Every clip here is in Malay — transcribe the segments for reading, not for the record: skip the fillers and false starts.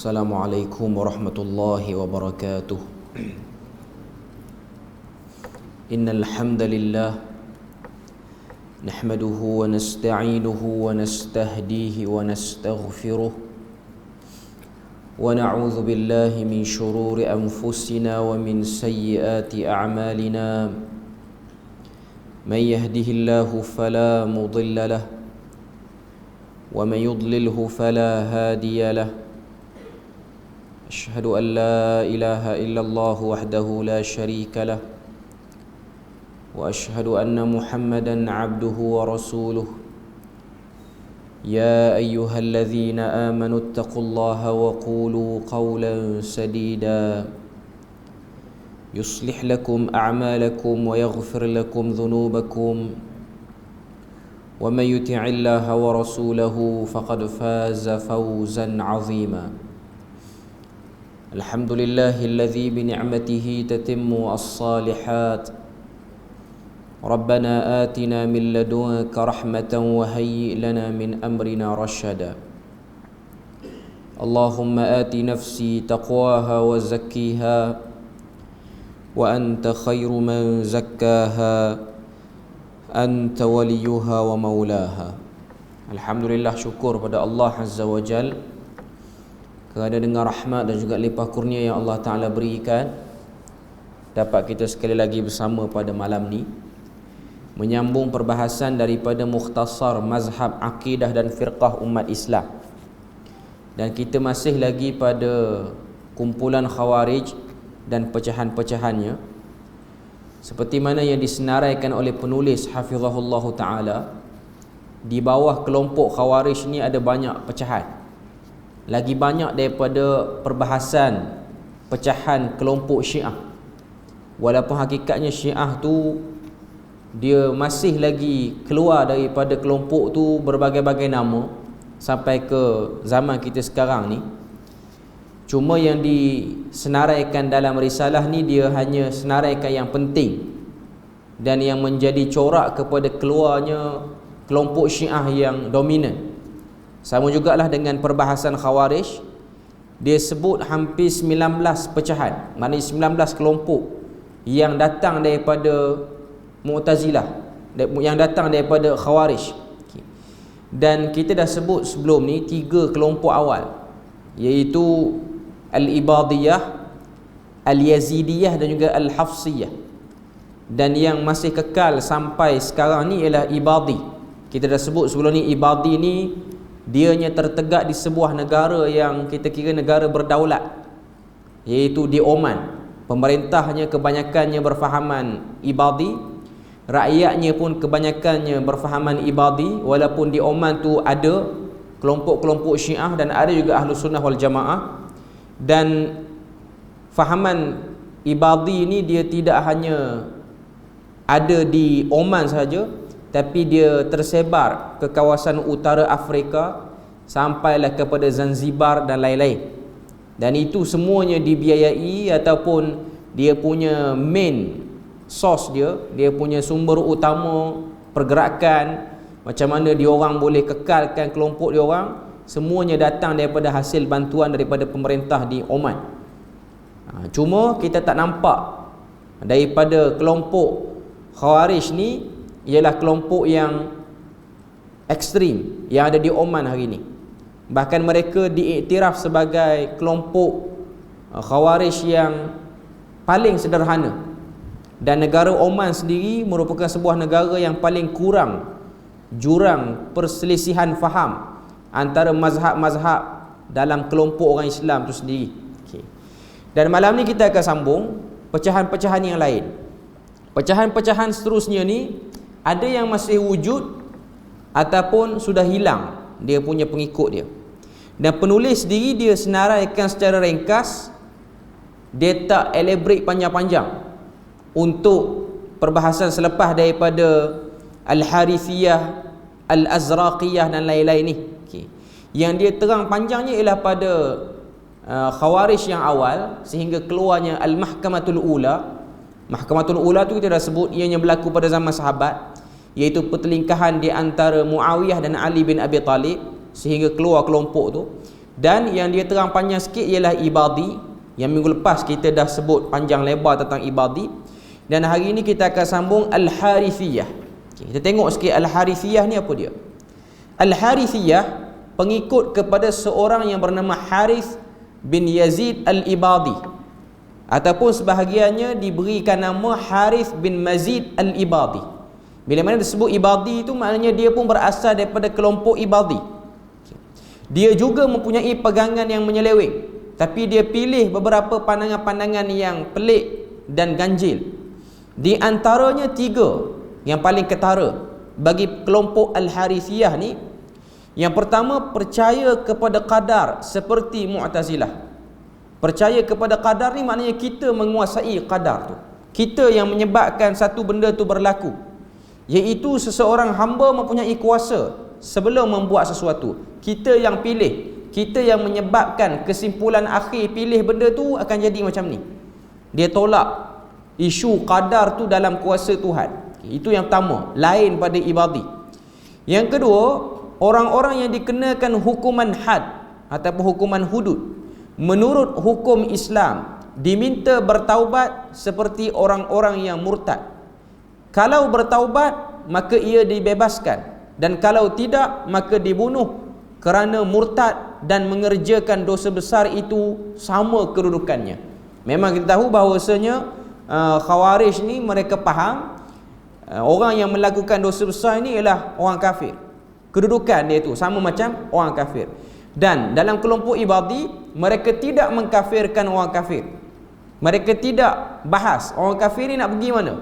Assalamualaikum warahmatullahi wabarakatuh. Innal hamdalillah nahmaduhu wa nasta'inuhu wa nastahdihi wa nastaghfiruh wa na'udzu billahi min shururi anfusina wa min sayyiati a'malina. Man yahdihillahu fala mudilla lahu wa man yudlilhu fala hadiya lahu. Asyhadu an la ilaha illallah wahdahu la syarika lah wa asyhadu anna Muhammadan abduhu wa rasuluh. Ya ayyuhalladzina amanu ittaqullaha wa qulu qawlan sadida yuslih lakum a'malakum wa yaghfir lakum dhunubakum wa man yuti'illaha wa rasulahu faqad faza fawzan 'azima. Alhamdulillahilladzi bini'matihi tatimmu as-salihat. Rabbana atina min ladunka rahmatan wa hayyi' lana min amrina rashada. Allahumma ati nafsi taqwaha wa zakkiha wa anta khairu man zakkaha anta waliyuha wa maulaha. Alhamdulillah, syukur pada Allah Azza wa Jal kerana dengan rahmat dan juga limpah kurnia yang Allah Ta'ala berikan, dapat kita sekali lagi bersama pada malam ni menyambung perbahasan daripada mukhtasar mazhab akidah dan firqah umat Islam. Dan kita masih lagi pada kumpulan Khawarij dan pecahan-pecahannya, seperti mana yang disenaraikan oleh penulis hafizahullah Ta'ala. Di bawah kelompok Khawarij ni ada banyak pecahan, lagi banyak daripada perbahasan pecahan kelompok Syiah. Walaupun hakikatnya Syiah tu dia masih lagi keluar daripada kelompok tu berbagai-bagai nama sampai ke zaman kita sekarang ni. Cuma yang disenaraikan dalam risalah ni dia hanya senaraikan yang penting dan yang menjadi corak kepada keluarnya kelompok Syiah yang dominan. Sama jugalah dengan perbahasan Khawarij, dia sebut hampir 19 pecahan, maknanya 19 kelompok yang datang daripada Mu'tazilah, yang datang daripada Khawarij. Dan kita dah sebut sebelum ni 3 kelompok awal, iaitu Al-Ibadiyah, Al-Yazidiyah dan juga Al-Hafsiyah. Dan yang masih kekal sampai sekarang ni ialah Ibadi. Kita dah sebut sebelum ni, Ibadi ni dianya tertegak di sebuah negara yang kita kira negara berdaulat, iaitu di Oman. Pemerintahnya kebanyakannya berfahaman Ibadi, rakyatnya pun kebanyakannya berfahaman Ibadi. Walaupun di Oman tu ada kelompok-kelompok Syiah dan ada juga Ahlus Sunnah wal Jamaah. Dan fahaman Ibadi ni dia tidak hanya ada di Oman saja, tapi dia tersebar ke kawasan utara Afrika sampailah kepada Zanzibar dan lain-lain. Dan itu semuanya dibiayai ataupun dia punya main source dia punya sumber utama pergerakan, macam mana diorang boleh kekalkan kelompok diorang, semuanya datang daripada hasil bantuan daripada pemerintah di Oman. Cuma kita tak nampak daripada kelompok Khawarij ni ialah kelompok yang ekstrim yang ada di Oman hari ini. Bahkan mereka diiktiraf sebagai kelompok Khawarij yang paling sederhana. Dan negara Oman sendiri merupakan sebuah negara yang paling kurang jurang perselisihan faham antara mazhab-mazhab dalam kelompok orang Islam itu sendiri. Dan malam ni kita akan sambung pecahan-pecahan yang lain. Pecahan-pecahan seterusnya ni ada yang masih wujud ataupun sudah hilang dia punya pengikut dia. Dan penulis sendiri dia senaraikan secara ringkas, dia tak elaborate panjang-panjang untuk perbahasan selepas daripada Al-Harithiyah, Al-Azraqiyah dan lain-lain ni. Yang dia terang panjangnya ialah pada Khawarij yang awal sehingga keluarnya Al-Mahkamatul Ula. Mahkamatul Ula tu kita dah sebut ianya berlaku pada zaman sahabat, iaitu pertelingkahan di antara Muawiyah dan Ali bin Abi Talib sehingga keluar kelompok tu. Dan yang dia terang panjang sikit ialah Ibadi. Yang minggu lepas kita dah sebut panjang lebar tentang Ibadi. Dan hari ini kita akan sambung Al-Harithiyah. Kita tengok sikit Al-Harithiyah ni apa dia. Al-Harithiyah pengikut kepada seorang yang bernama Harith bin Yazid Al-Ibadi, ataupun sebahagiannya diberikan nama Harith bin Mazid Al-Ibadi. Bila mana disebut Ibadi itu maknanya dia pun berasal daripada kelompok Ibadi. Dia juga mempunyai pegangan yang menyeleweng, tapi dia pilih beberapa pandangan-pandangan yang pelik dan ganjil. Di antaranya 3 yang paling ketara bagi kelompok Al-Harithiyah ni. Yang pertama, percaya kepada qadar seperti Mu'tazilah. Percaya kepada qadar ni maknanya kita menguasai qadar tu. Kita yang menyebabkan satu benda tu berlaku, iaitu seseorang hamba mempunyai kuasa sebelum membuat sesuatu. Kita yang pilih, kita yang menyebabkan kesimpulan akhir pilih benda tu akan jadi macam ni. Dia tolak isu qadar tu dalam kuasa Tuhan. Itu yang pertama, lain pada Ibadi. Yang kedua, orang-orang yang dikenakan hukuman had ataupun hukuman hudud menurut hukum Islam diminta bertaubat seperti orang-orang yang murtad. Kalau bertaubat maka ia dibebaskan, dan kalau tidak maka dibunuh, kerana murtad dan mengerjakan dosa besar itu sama kedudukannya. Memang kita tahu bahawasanya Khawarij ni mereka faham orang yang melakukan dosa besar ini ialah orang kafir. Kedudukan dia tu sama macam orang kafir. Dan dalam kelompok Ibadi, mereka tidak mengkafirkan orang kafir. Mereka tidak bahas orang kafir ni nak pergi mana.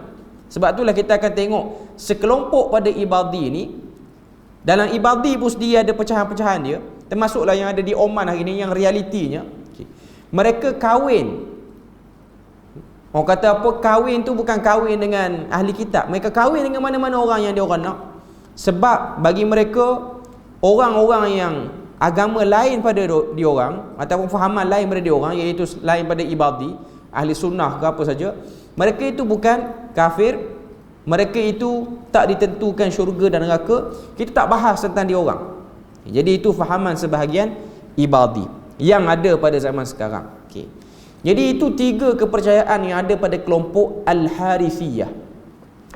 Sebab itulah kita akan tengok sekelompok pada Ibadi ni. Dalam Ibadi pun sendiri ada pecahan-pecahan dia, termasuklah yang ada di Oman hari ni, yang realitinya mereka kahwin. Orang kata apa? Kahwin tu bukan kahwin dengan ahli kitab. Mereka kahwin dengan mana-mana orang yang dia orang nak. Sebab bagi mereka, orang-orang yang agama lain pada diorang, ataupun fahaman lain pada diorang, iaitu lain pada Ibadi, ahli sunnah ke apa saja, mereka itu bukan kafir. Mereka itu tak ditentukan syurga dan neraka. Kita tak bahas tentang diorang. Jadi itu fahaman sebahagian Ibadi yang ada pada zaman sekarang. Okay. Jadi itu 3 kepercayaan yang ada pada kelompok Al-Harithiyah.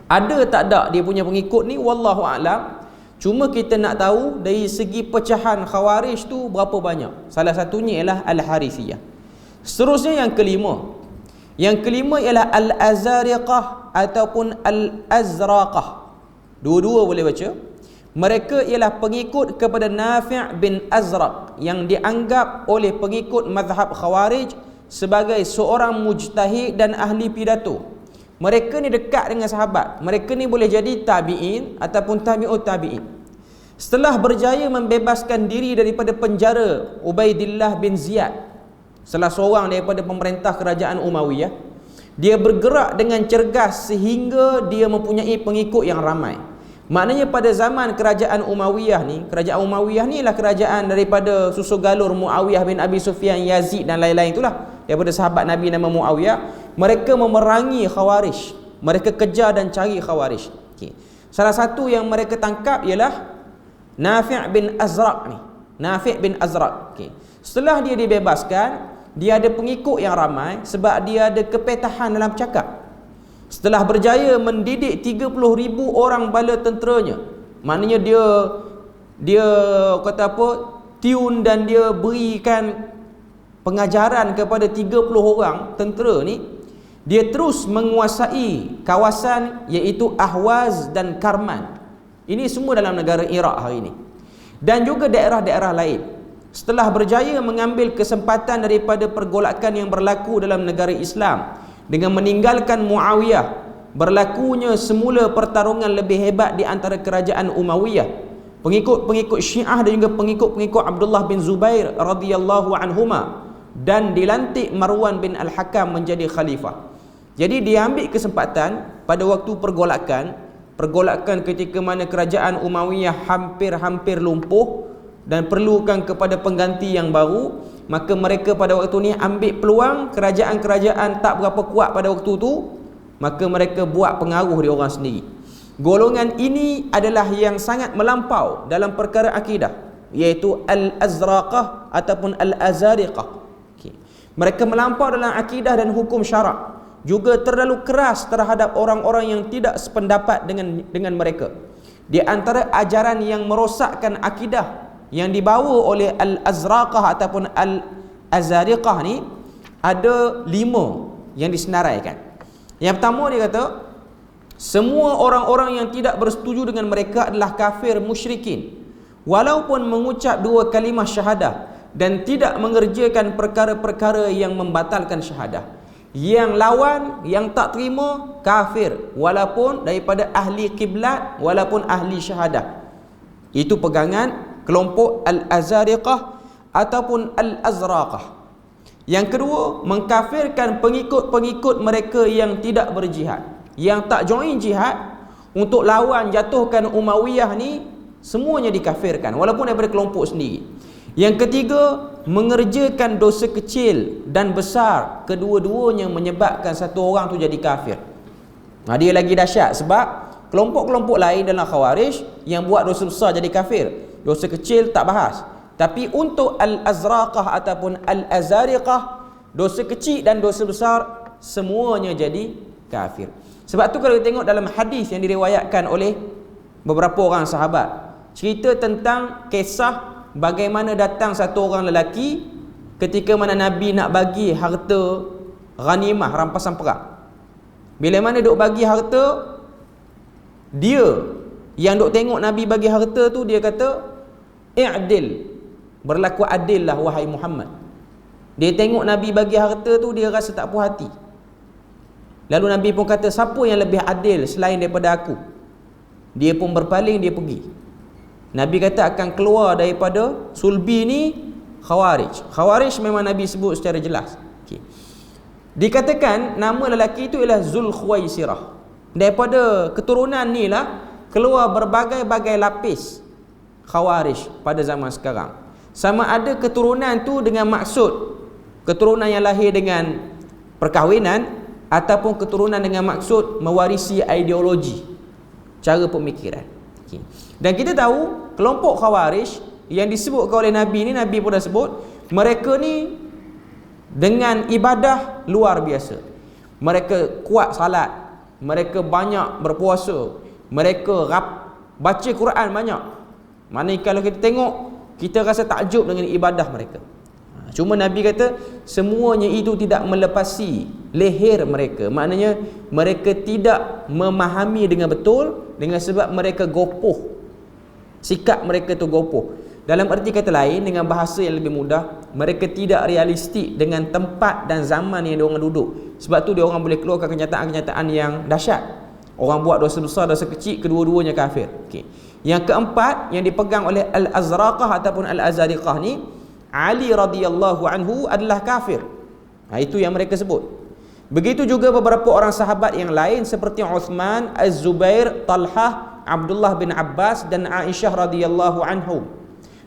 Ada tak ada dia punya pengikut ni, wallahu a'lam. Cuma kita nak tahu dari segi pecahan Khawarij tu berapa banyak. Salah satunya ialah Al-Harithiyah. Seterusnya yang kelima. Yang kelima ialah Al-Azariqah ataupun Al-Azraqah. Dua-dua boleh baca. Mereka ialah pengikut kepada Nafi' bin Azraq yang dianggap oleh pengikut mazhab Khawarij sebagai seorang mujtahid dan ahli pidato. Mereka ni dekat dengan sahabat. Mereka ni boleh jadi tabi'in ataupun tabi'ut tabi'in. Setelah berjaya membebaskan diri daripada penjara Ubaidillah bin Ziyad, salah seorang daripada pemerintah kerajaan Umayyah, dia bergerak dengan cergas sehingga dia mempunyai pengikut yang ramai. Maknanya pada zaman kerajaan Umayyah ni, kerajaan Umayyah ni ialah kerajaan daripada susu galur Muawiyah bin Abi Sufyan, Yazid dan lain-lain itulah, daripada sahabat Nabi nama Muawiyah. Mereka memerangi Khawarij. Mereka kejar dan cari Khawarij. Okay. Salah satu yang mereka tangkap ialah Nafi' bin Azraq ni. Nafi' bin Azraq. Okay. Setelah dia dibebaskan, dia ada pengikut yang ramai sebab dia ada kepetahan dalam bercakap. Setelah berjaya mendidik 30,000 orang bala tenteranya, maknanya dia kata apa, tune dan dia berikan pengajaran kepada 30 orang tentera ni. Dia terus menguasai kawasan iaitu Ahwaz dan Karman. Ini semua dalam negara Iraq hari ini, dan juga daerah-daerah lain. Setelah berjaya mengambil kesempatan daripada pergolakan yang berlaku dalam negara Islam dengan meninggalkan Muawiyah, berlakunya semula pertarungan lebih hebat di antara kerajaan Umayyah, pengikut-pengikut Syiah dan juga pengikut-pengikut Abdullah bin Zubair radhiyallahu anhuma, dan dilantik Marwan bin Al-Hakam menjadi khalifah. Jadi dia ambil kesempatan pada waktu pergolakan ketika mana kerajaan Umayyah hampir-hampir lumpuh dan perlukan kepada pengganti yang baru, maka mereka pada waktu ni ambil peluang kerajaan-kerajaan tak berapa kuat pada waktu tu, maka mereka buat pengaruh dia orang sendiri. Golongan ini adalah yang sangat melampau dalam perkara akidah. iaitu Al-Azraqah ataupun Al-Azariqah. Okay. Mereka melampau dalam akidah dan hukum syarak, juga terlalu keras terhadap orang-orang yang tidak sependapat dengan mereka. Di antara ajaran yang merosakkan akidah yang dibawa oleh Al-Azraqah ataupun Al-Azariqah ni ada 5 yang disenaraikan. Yang pertama dia kata, semua orang-orang yang tidak bersetuju dengan mereka adalah kafir musyrikin, walaupun mengucap 2 kalimah syahadah dan tidak mengerjakan perkara-perkara yang membatalkan syahadah. Yang lawan, yang tak terima, kafir, walaupun daripada ahli kiblat, walaupun ahli syahadah. Itu pegangan kelompok Al-Azariqah ataupun Al-Azraqah. Yang kedua, mengkafirkan pengikut-pengikut mereka yang tidak berjihad, yang tak join jihad untuk lawan jatuhkan Umayyah ni, semuanya dikafirkan walaupun daripada kelompok sendiri. Yang ketiga, mengerjakan dosa kecil dan besar, kedua-duanya menyebabkan satu orang tu jadi kafir. Dia lagi dahsyat sebab kelompok-kelompok lain dalam Khawarij yang buat dosa besar jadi kafir, dosa kecil tak bahas. Tapi untuk Al-Azraqah ataupun Al-Azariqah, dosa kecil dan dosa besar semuanya jadi kafir. Sebab tu kalau kita tengok dalam hadis yang diriwayatkan oleh beberapa orang sahabat, cerita tentang kisah bagaimana datang satu orang lelaki ketika mana Nabi nak bagi harta ghanimah, rampasan perang. Bila mana duk bagi harta, dia yang duk tengok Nabi bagi harta tu, dia kata, i'dil, berlaku adil lah wahai Muhammad. Dia tengok Nabi bagi harta tu, dia rasa tak puas hati. Lalu Nabi pun kata, siapa yang lebih adil selain daripada aku? Dia pun berpaling, dia pergi. Nabi kata akan keluar daripada sulbi ni Khawarij. Khawarij memang Nabi sebut secara jelas. Okay. Dikatakan nama lelaki itu ialah Zulkhuwaisirah. Daripada keturunan ni lah keluar berbagai-bagai lapis Khawarij pada zaman sekarang. Sama ada keturunan tu dengan maksud keturunan yang lahir dengan perkahwinan, ataupun keturunan dengan maksud mewarisi ideologi, cara pemikiran. Okay. Dan kita tahu kelompok Khawarij yang disebutkan oleh Nabi ni, Nabi pun dah sebut, mereka ni dengan ibadah luar biasa. Mereka kuat salat, mereka banyak berpuasa, mereka baca Quran banyak. Mana kalau kita tengok, kita rasa takjub dengan ibadah mereka. Cuma Nabi kata semuanya itu tidak melepasi leher mereka. Maknanya mereka tidak memahami dengan betul, dengan sebab mereka gopoh. Sikap mereka tu gopoh. Dalam erti kata lain, dengan bahasa yang lebih mudah, mereka tidak realistik dengan tempat dan zaman yang diorang duduk. Sebab tu diorang boleh keluarkan kenyataan-kenyataan yang dahsyat. Orang buat dosa besar, dosa kecil, kedua-duanya kafir. Okay. Yang keempat yang dipegang oleh Al-Azraqah ataupun Al-Azariqah ni, Ali radhiyallahu anhu adalah kafir. Itu yang mereka sebut. Begitu juga beberapa orang sahabat yang lain seperti Uthman, Az-Zubair, Talhah, Abdullah bin Abbas dan Aisyah radhiyallahu anhu,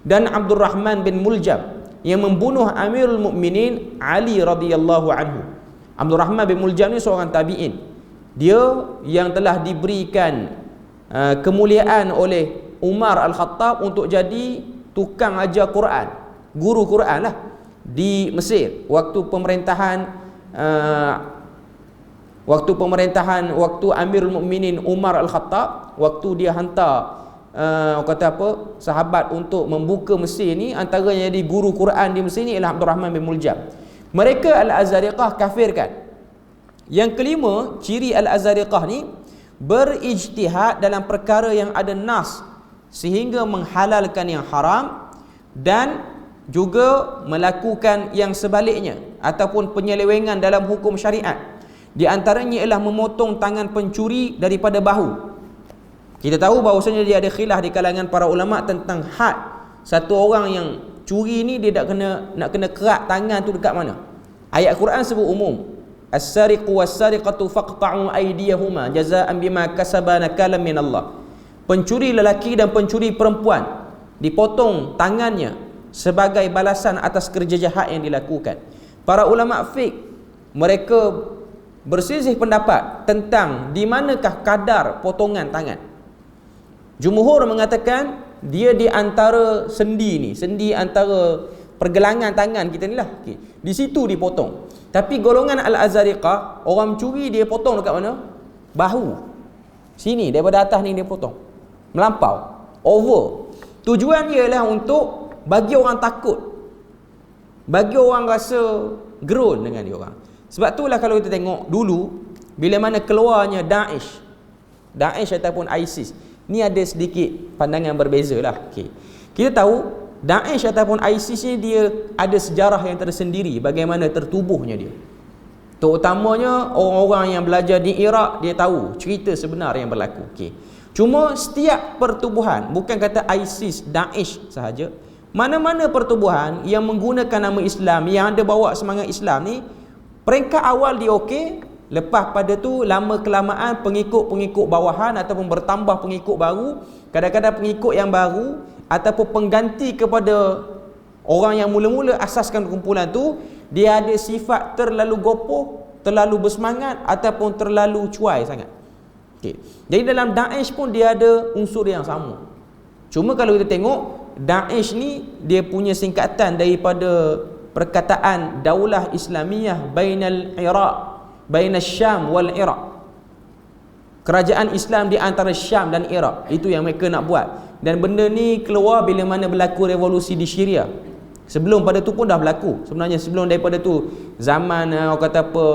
dan Abdul Rahman bin Muljam yang membunuh Amirul Mukminin Ali radhiyallahu anhu. Abdul Rahman bin Muljam ni seorang tabi'in. Dia yang telah diberikan kemuliaan oleh Umar Al-Khattab untuk jadi tukang ajar Quran, guru Quran lah di Mesir waktu pemerintahan waktu Amirul Mukminin Umar Al-Khattab, waktu dia hantar sahabat untuk membuka Mesir ni, antaranya jadi guru Quran di Mesir ni ialah Abdul Rahman bin Muljam. Mereka Al-Azariqah kafirkan. Yang kelima, ciri Al-Azariqah ni berijtihad dalam perkara yang ada nas sehingga menghalalkan yang haram, dan juga melakukan yang sebaliknya ataupun penyelewengan dalam hukum syariat. Di antaranya ialah memotong tangan pencuri daripada bahu. Kita tahu bahawasanya dia ada khilaf di kalangan para ulama tentang had satu orang yang curi ni, dia nak kena kerat tangan tu dekat mana. Ayat Quran sebut umum, as-sariqu was-sariqatu faqta'u aydiyahuma jazaa'an bima kasaba nakalan min Allah. Pencuri lelaki dan pencuri perempuan dipotong tangannya sebagai balasan atas kerja jahat yang dilakukan. Para ulama fiqh mereka berselisih pendapat tentang di manakah kadar potongan tangan. Jumhur mengatakan dia di antara sendi antara pergelangan tangan kita ni lah. Okay. Di situ dipotong. Tapi golongan Al-Azariqah, orang mencuri dia potong dekat mana? Bahu. Sini, daripada atas ni dia potong. Melampau. Over. Tujuan dia ialah untuk bagi orang takut. Bagi orang rasa gerun dengan dia orang. Sebab itulah kalau kita tengok dulu, bila mana keluarnya Daesh ataupun ISIS, ni ada sedikit pandangan berbeza lah. Okay. Kita tahu Daesh ataupun ISIS ni dia ada sejarah yang tersendiri bagaimana tertubuhnya dia. Terutamanya orang-orang yang belajar di Iraq, dia tahu cerita sebenar yang berlaku. Okay. Cuma setiap pertubuhan, bukan kata ISIS, Daesh sahaja, mana-mana pertubuhan yang menggunakan nama Islam, yang ada bawa semangat Islam ni, peringkat awal dia okey. Lepas pada tu lama kelamaan pengikut-pengikut bawahan ataupun bertambah pengikut baru, kadang-kadang pengikut yang baru ataupun pengganti kepada orang yang mula-mula asaskan kumpulan tu, dia ada sifat terlalu gopoh, terlalu bersemangat ataupun terlalu cuai sangat. Okay. Jadi dalam Daesh pun dia ada unsur yang sama. Cuma kalau kita tengok Daesh ni dia punya singkatan daripada perkataan Daulah Islamiyah Bainal Iraq, Bainal Syam wal Iraq. Kerajaan Islam di antara Syam dan Iraq. Itu yang mereka nak buat. Dan benda ni keluar bila mana berlaku revolusi di Syria. Sebelum pada tu pun dah berlaku. Sebenarnya sebelum daripada tu, zaman orang kata apa,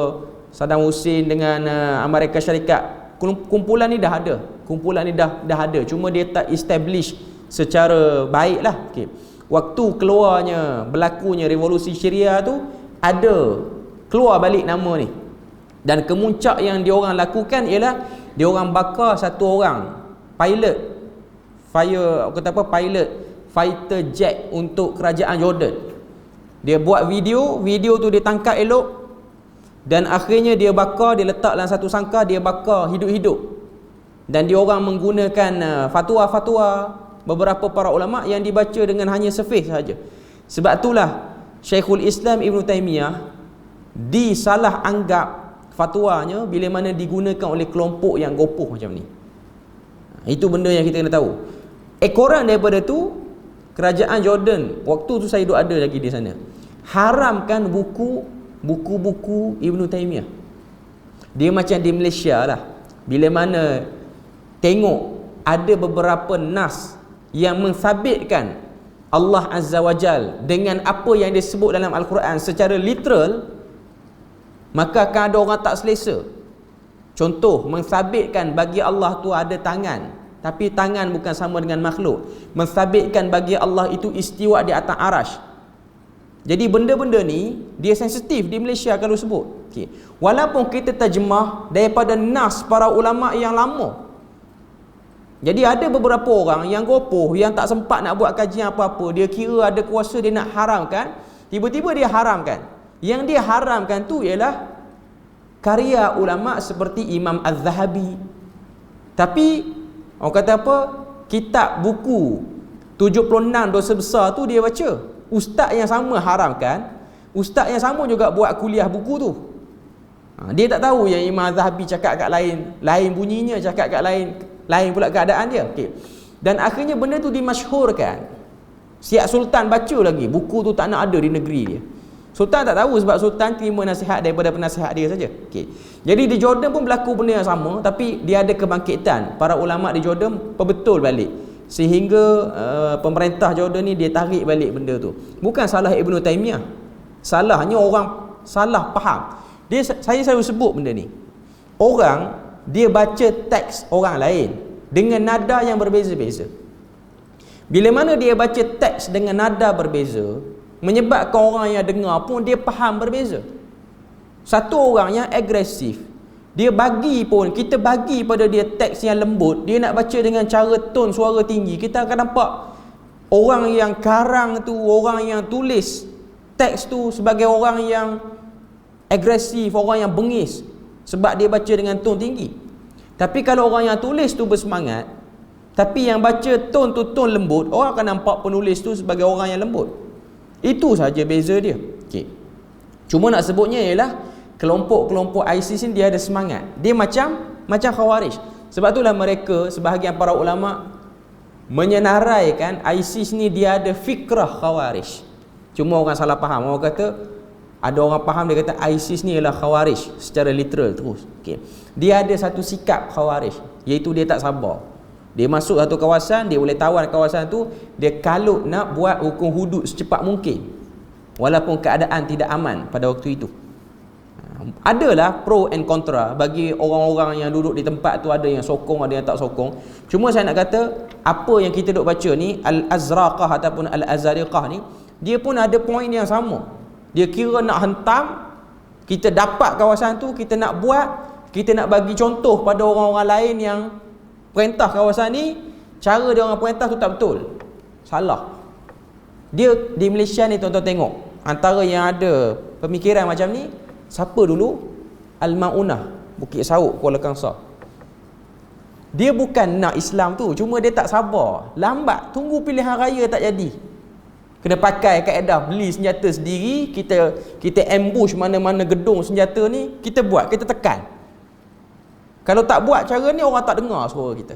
Saddam Hussein dengan Amerika Syarikat, kumpulan ni dah ada. Kumpulan ni dah ada. Cuma dia tak establish secara baik lah. Okay. Waktu keluarnya, berlakunya revolusi Syria tu, ada keluar balik nama ni. Dan kemuncak yang diorang lakukan ialah diorang bakar satu orang pilot fighter jet untuk kerajaan Jordan. Dia buat video tu dia tangkap elok, dan akhirnya dia bakar, dia letak dalam satu sangkar, dia bakar hidup-hidup. Dan diorang menggunakan fatwa-fatwa beberapa para ulama yang dibaca dengan hanya surface sahaja. Sebab itulah Syekhul Islam Ibn Taymiyah disalah anggap fatwanya bila mana digunakan oleh kelompok yang gopoh macam ni. Itu benda yang kita kena tahu. Ekoran daripada tu, kerajaan Jordan, waktu tu saya duduk ada lagi di sana, haramkan buku-buku Ibn Taymiyah. Dia macam di Malaysia lah, bila mana tengok ada beberapa nas yang mensabitkan Allah Azza wa Jal dengan apa yang disebut dalam Al-Quran secara literal, maka akan ada orang tak selesa. Contoh, mensabitkan bagi Allah tu ada tangan, tapi tangan bukan sama dengan makhluk. Mensabitkan bagi Allah itu istiwa di atas arash. Jadi benda-benda ni dia sensitif di Malaysia kalau sebut. Okay. Walaupun kita terjemah daripada nas para ulama yang lama. Jadi ada beberapa orang yang gopoh, yang tak sempat nak buat kajian apa-apa, dia kira ada kuasa, dia nak haramkan, tiba-tiba dia haramkan. Yang dia haramkan tu ialah karya ulama seperti Imam Az-Zahabi. Tapi orang kata apa, kitab buku 76 dosa besar tu dia baca. Ustaz yang sama haramkan, ustaz yang sama juga buat kuliah buku tu. Dia tak tahu yang Imam Az-Zahabi cakap kat lain bunyinya, cakap kat lain pula keadaan dia. Okay. Dan akhirnya benda tu dimasyhurkan. Siap Sultan baca lagi, buku tu tak nak ada di negeri dia. Sultan tak tahu sebab Sultan terima nasihat daripada penasihat dia saja. Okay. Jadi di Jordan pun berlaku benda yang sama, tapi dia ada kebangkitan. Para ulama di Jordan perbetul balik. Sehingga pemerintah Jordan ni dia tarik balik benda tu. Bukan salah Ibn Taymiyah. Salahnya orang salah faham. Saya selalu sebut benda ni. Orang dia baca teks orang lain dengan nada yang berbeza-beza. Bila mana dia baca teks dengan nada berbeza, menyebabkan orang yang dengar pun dia faham berbeza. Satu orang yang agresif, dia bagi pun, kita bagi pada dia teks yang lembut, dia nak baca dengan cara tone suara tinggi, kita akan nampak orang yang karang tu, orang yang tulis teks tu sebagai orang yang agresif, orang yang bengis, sebab dia baca dengan tone tinggi. Tapi kalau orang yang tulis tu bersemangat, tapi yang baca tone tu tone lembut, orang akan nampak penulis tu sebagai orang yang lembut. Itu saja beza dia. Okay. Cuma nak sebutnya ialah kelompok-kelompok ISIS ni dia ada semangat. Dia macam Khawarij. Sebab itulah mereka, sebahagian para ulama menyenaraikan ISIS ni dia ada fikrah Khawarij. Cuma orang salah faham. Orang kata, ada orang faham dia kata ISIS ni ialah Khawarij secara literal terus. Okay. Dia ada satu sikap Khawarij, iaitu dia tak sabar. Dia masuk satu kawasan, dia boleh tawan kawasan tu, dia kalut nak buat hukum hudud secepat mungkin, walaupun keadaan tidak aman pada waktu itu. Adalah pro and contra bagi orang-orang yang duduk di tempat tu, ada yang sokong, ada yang tak sokong. Cuma saya nak kata, apa yang kita duk baca ni, Al-Azraqah ataupun Al-Azariqah ni, dia pun ada poin yang sama. Dia kira nak hentam, kita dapat kawasan tu, kita nak buat, kita nak bagi contoh pada orang-orang lain yang perintah kawasan ni, cara dia orang perintah tu tak betul, salah. Dia di Malaysia ni, tuan-tuan tengok, antara yang ada pemikiran macam ni, siapa dulu? Al-Ma'unah, Bukit Sauk, Kuala Kangsar. Dia bukan nak Islam tu, cuma dia tak sabar, lambat, tunggu pilihan raya tak jadi, kena pakai kaedah beli senjata sendiri, kita ambush mana-mana gedung senjata ni, kita buat, kita tekan. Kalau tak buat cara ni, orang tak dengar suara kita.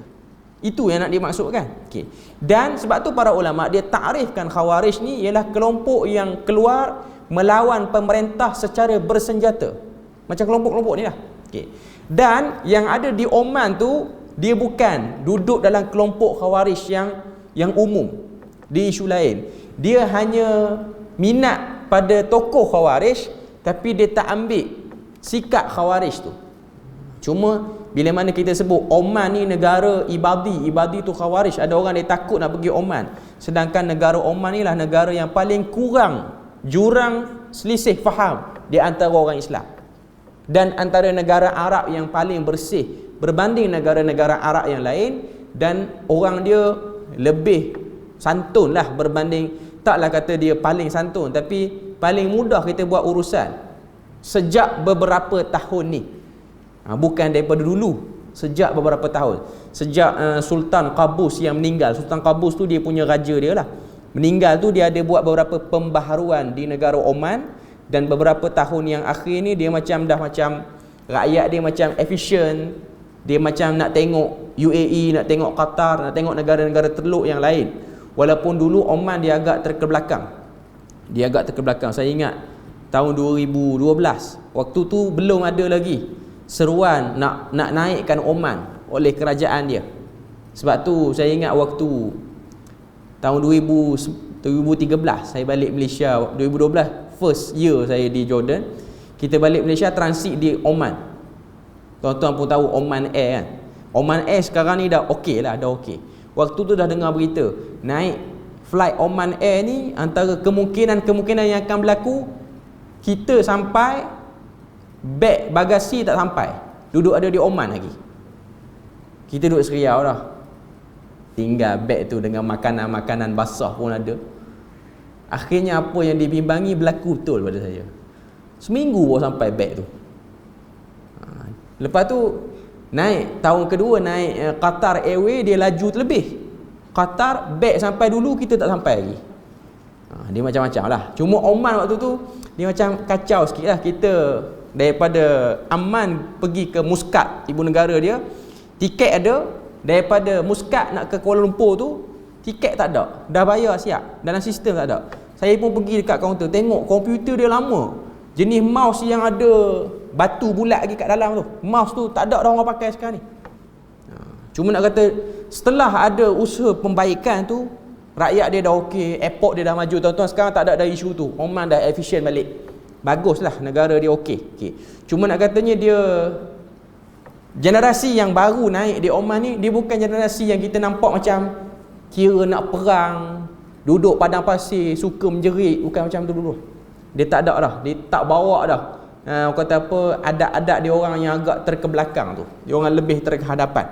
Itu yang nak dimaksudkan. Okay. Dan sebab tu para ulama dia takrifkan Khawarij ni ialah kelompok yang keluar melawan pemerintah secara bersenjata. Macam kelompok-kelompok ni lah. Okay. Dan yang ada di Oman tu, dia bukan duduk dalam kelompok Khawarij yang umum di isu lain. Dia hanya minat pada tokoh Khawarij, tapi dia tak ambil sikap Khawarij tu. Cuma bila mana kita sebut Oman ni negara ibadi tu Khawarij, ada orang dia takut nak pergi Oman. Sedangkan negara Oman ni lah negara yang paling kurang jurang selisih faham di antara orang Islam, dan antara negara Arab yang paling bersih berbanding negara-negara Arab yang lain. Dan orang dia lebih santun lah berbanding, taklah kata dia paling santun, tapi paling mudah kita buat urusan sejak beberapa tahun ni. Bukan daripada dulu, sejak beberapa tahun, sejak Sultan Qaboos yang meninggal. Sultan Qaboos tu dia punya raja dia lah, meninggal tu dia ada buat beberapa pembaharuan di negara Oman. Dan beberapa tahun yang akhir ni dia macam dah macam rakyat dia macam efisien, dia macam nak tengok UAE, nak tengok Qatar, nak tengok negara-negara teluk yang lain. Walaupun dulu Oman dia agak terkebelakang, saya ingat tahun 2012, waktu tu belum ada lagi seruan nak naikkan Oman oleh kerajaan dia. Sebab tu saya ingat waktu tahun 2013 saya balik Malaysia, 2012 first year saya di Jordan, kita balik Malaysia transit di Oman. Tuan-tuan pun tahu Oman Air kan. Oman Air sekarang ni dah okey lah, dah okey. Waktu tu dah dengar berita naik flight Oman Air ni, antara kemungkinan yang akan berlaku, kita sampai beg bagasi tak sampai, duduk ada di Oman lagi. Kita duduk seriau dah, tinggal beg tu dengan makanan-makanan basah pun ada. Akhirnya apa yang dibimbangi berlaku betul pada saya. Seminggu baru sampai beg tu. Lepas tu naik tahun kedua, naik Qatar Airways, dia laju terlebih. Qatar beg sampai dulu, kita tak sampai lagi. Dia macam-macam lah. Cuma Oman waktu tu dia macam kacau sikit lah. Kita daripada Amman pergi ke Muscat, ibu negara dia, tiket ada. Daripada Muscat nak ke Kuala Lumpur tu, tiket tak ada, dah bayar siap, dalam sistem tak ada. Saya pun pergi dekat kaunter, tengok komputer dia lama, jenis mouse yang ada batu bulat lagi kat dalam tu, mouse tu tak ada dah orang pakai sekarang ni. Cuma nak kata, setelah ada usaha pembaikan tu, rakyat dia dah okey, airport dia dah maju. Tuan-tuan, sekarang tak ada isu tu, Oman dah efisien balik. Baguslah, negara dia okey. Cuma nak katanya dia, generasi yang baru naik di Oman ni, dia bukan generasi yang kita nampak macam kira nak perang, duduk padang pasir, suka menjerit. Bukan macam tu dulu. Dia tak ada dah, dia tak bawa dah kata apa, adat-adat dia orang yang agak terkebelakang tu. Dia orang lebih terhadapan,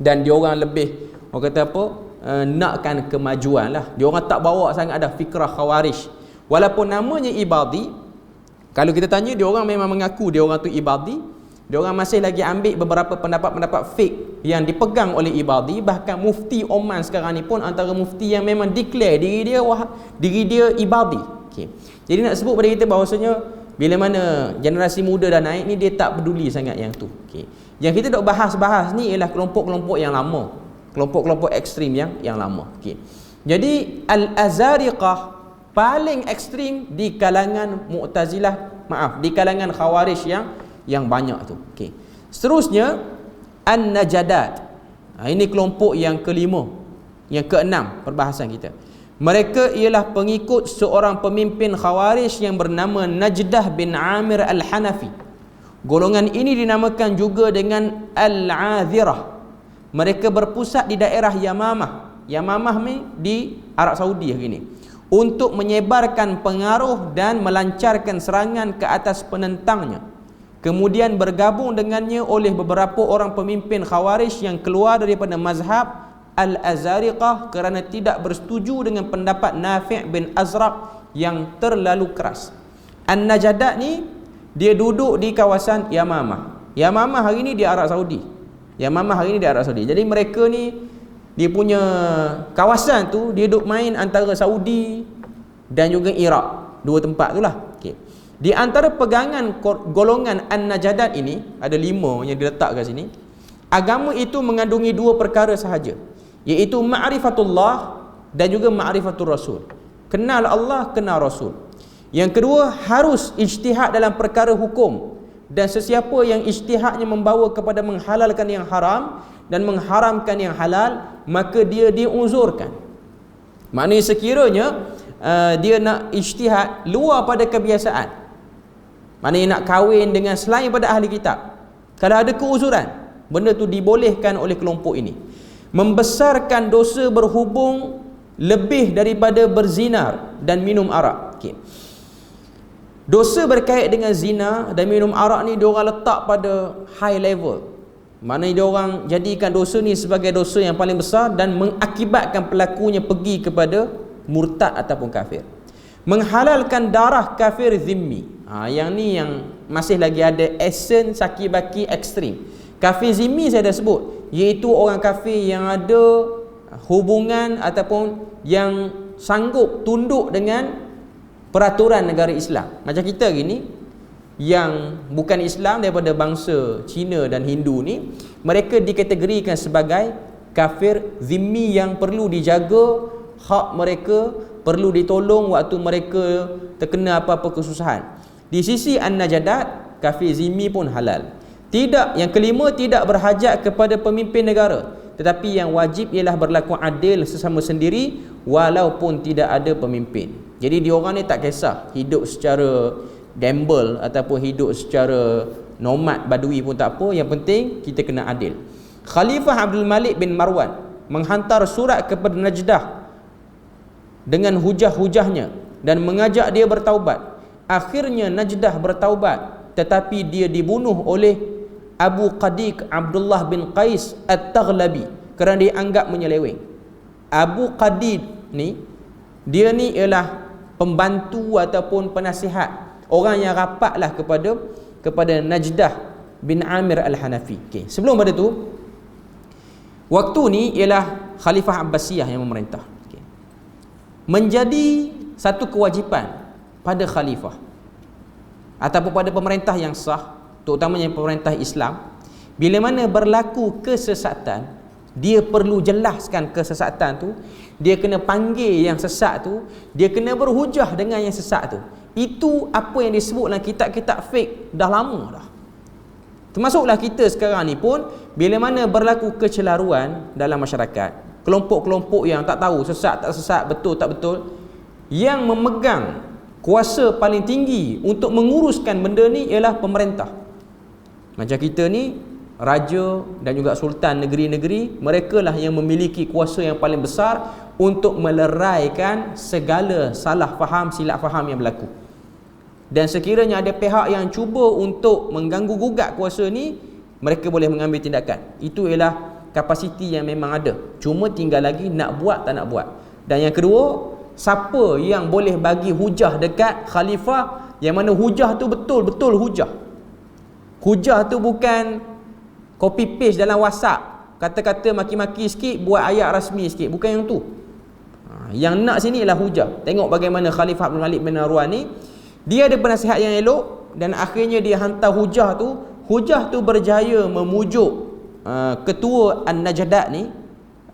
dan dia orang lebih, orang kata apa, nakkan kemajuan lah. Dia orang tak bawa sangat dah fikrah Khawarij. Walaupun namanya ibadi, kalau kita tanya, dia orang memang mengaku dia orang tu ibadi. Dia orang masih lagi ambil beberapa pendapat-pendapat fake yang dipegang oleh ibadi. Bahkan mufti Oman sekarang ni pun antara mufti yang memang declare diri dia ibadi. Okay. Jadi nak sebut pada kita bahawasanya bila mana generasi muda dah naik ni, dia tak peduli sangat yang tu. Okay. Yang kita nak bahas ni ialah kelompok-kelompok yang lama. kelompok-kelompok ekstrim yang lama. Okey. Jadi Al-Azariqah paling ekstrim di kalangan Mu'tazilah, di kalangan Khawarij yang banyak tu. Okey. Seterusnya An-Najadat. Ini kelompok yang kelima, yang keenam perbahasan kita. Mereka ialah pengikut seorang pemimpin Khawarij yang bernama Najdah bin Amir Al-Hanafi. Golongan ini dinamakan juga dengan Al-Azirah. Mereka berpusat di daerah Yamamah. Yamamah ni di Arab Saudi hari ini. Untuk menyebarkan pengaruh dan melancarkan serangan ke atas penentangnya. Kemudian bergabung dengannya oleh beberapa orang pemimpin Khawarij yang keluar daripada mazhab Al-Azariqah kerana tidak bersetuju dengan pendapat Nafi' bin Azraq yang terlalu keras. An-Najadat ni dia duduk di kawasan Yamamah. Yamamah hari ni di Arab Saudi. Yamamah hari ni di Arab Saudi. Jadi mereka ni dia punya kawasan tu dia duduk main antara Saudi dan juga Iraq. Dua tempat tu lah. Okay. Di antara pegangan golongan An-Najadat ini ada 5 yang diletak kat sini. Agama itu mengandungi 2 perkara sahaja, iaitu ma'rifatullah dan juga ma'rifatul Rasul. Kenal Allah, kenal Rasul. Yang kedua, harus ijtihad dalam perkara hukum, dan sesiapa yang ijtihadnya membawa kepada menghalalkan yang haram dan mengharamkan yang halal, maka dia diuzurkan. Maknanya sekiranya dia nak ijtihad luar pada kebiasaan, maknanya nak kahwin dengan selain pada ahli kitab, kalau ada keuzuran, benda tu dibolehkan oleh kelompok ini. Membesarkan dosa berhubung lebih daripada berzinar dan minum arak. Okay. Dosa berkait dengan zina dan minum arak ni diorang letak pada high level. Maknanya diorang jadikan dosa ni sebagai dosa yang paling besar dan mengakibatkan pelakunya pergi kepada murtad ataupun kafir. Menghalalkan darah kafir zimmi. Yang ni yang masih lagi ada esen saki-baki ekstrim. Kafir zimmi saya dah sebut, iaitu orang kafir yang ada hubungan ataupun yang sanggup tunduk dengan peraturan negara Islam. Macam kita gini yang bukan Islam daripada bangsa Cina dan Hindu ni, mereka dikategorikan sebagai kafir zimmi yang perlu dijaga hak mereka, perlu ditolong waktu mereka terkena apa-apa kesusahan. Di sisi An-Najadat, kafir zimmi pun halal. Tidak, yang kelima, tidak berhajat kepada pemimpin negara, tetapi yang wajib ialah berlaku adil sesama sendiri walaupun tidak ada pemimpin. Jadi diorang ni tak kisah hidup secara gamble ataupun hidup secara nomad badui pun tak apa, yang penting kita kena adil. Khalifah Abdul Malik bin Marwan menghantar surat kepada Najdah dengan hujah-hujahnya dan mengajak dia bertaubat. Akhirnya Najdah bertaubat, tetapi dia dibunuh oleh Abu Qadiq Abdullah bin Qais At-Taghlabi kerana dianggap menyeleweng. Abu Qadiq ni, dia ni ialah pembantu ataupun penasihat, orang yang rapatlah kepada Najdah bin Amir Al-Hanafi. Okay. Sebelum pada tu, waktu ni ialah Khalifah Abbasiyah yang memerintah. Okay. Menjadi satu kewajipan pada khalifah ataupun pada pemerintah yang sah, terutamanya pemerintah Islam, bila mana berlaku kesesatan, dia perlu jelaskan kesesatan tu, dia kena panggil yang sesat tu, dia kena berhujah dengan yang sesat tu. Itu apa yang disebut dalam kitab-kitab fiqh dah lama dah. Termasuklah kita sekarang ni pun, bila mana berlaku kecelaruan dalam masyarakat, kelompok-kelompok yang tak tahu sesat tak sesat, betul tak betul, yang memegang kuasa paling tinggi untuk menguruskan benda ni ialah pemerintah. Macam kita ni, raja dan juga sultan negeri-negeri, mereka lah yang memiliki kuasa yang paling besar untuk meleraikan segala salah faham, silap faham yang berlaku. Dan sekiranya ada pihak yang cuba untuk mengganggu gugat kuasa ni, mereka boleh mengambil tindakan. Itu ialah kapasiti yang memang ada. Cuma tinggal lagi nak buat tak nak buat. Dan yang kedua, siapa yang boleh bagi hujah dekat khalifah, yang mana hujah tu betul-betul hujah. Hujah tu bukan copy paste dalam WhatsApp, kata-kata maki-maki sikit, buat ayat rasmi sikit, bukan yang tu. Yang nak sini ialah hujah. Tengok bagaimana Khalifah Abdul Malik bin Marwan ni, dia ada penasihat yang elok, dan akhirnya dia hantar hujah tu. Hujah tu berjaya memujuk ketua An-Najadat ni,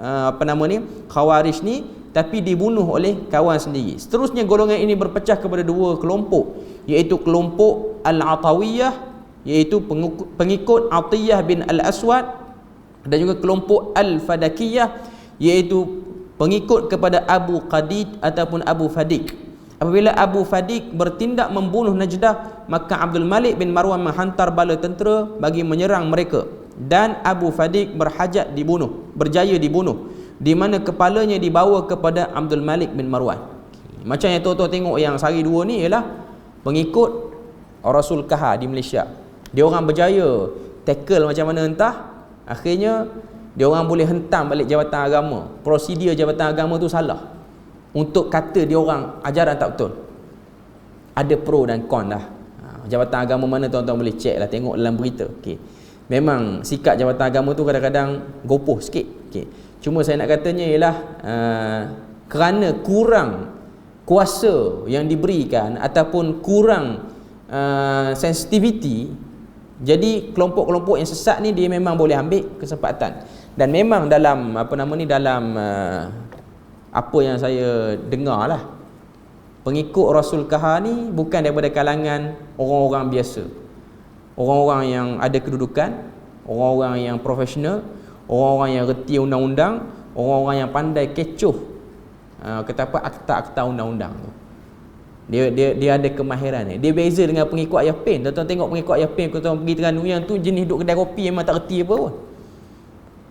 Khawarij ni, tapi dibunuh oleh kawan sendiri. Seterusnya golongan ini berpecah kepada dua kelompok, iaitu kelompok Al-Atawiyah, iaitu pengikut Atiyah bin Al-Aswad, dan juga kelompok Al-Fadakiyah, iaitu pengikut kepada Abu Qadid ataupun Abu Fadik. Apabila Abu Fadik bertindak membunuh Najdah, maka Abdul Malik bin Marwan menghantar bala tentera bagi menyerang mereka, dan Abu Fadik berjaya dibunuh, di mana kepalanya dibawa kepada Abdul Malik bin Marwan. Macam yang tuan-tuan tengok yang sehari dua ni ialah pengikut Rasul Kahar di Malaysia. Dia orang berjaya tackle macam mana entah, akhirnya dia orang boleh hentam balik Jabatan Agama. Prosedur Jabatan Agama tu salah, untuk kata dia orang ajaran tak betul. Ada pro dan con lah. Jabatan Agama mana tuan-tuan boleh check lah, tengok dalam berita. Okay. Memang sikap Jabatan Agama tu kadang-kadang gopoh sikit. Okay. Cuma saya nak katanya ialah kerana kurang kuasa yang diberikan ataupun kurang sensitivity, jadi kelompok-kelompok yang sesat ni dia memang boleh ambil kesempatan. Dan memang dalam dalam apa yang saya dengar lah, pengikut Rasul Kahar ni bukan daripada kalangan orang-orang biasa, orang-orang yang ada kedudukan, orang-orang yang profesional, orang-orang yang reti undang-undang, orang-orang yang pandai kecoh akta-akta undang-undang tu. Dia ada kemahiran ni. Dia beza dengan pengikut Ayah Pen. Tuan-tuan tengok pengikut Ayah Pen, tuan-tuan pergi Terengganu, yang tu jenis duduk kedai kopi memang tak reti apa pun.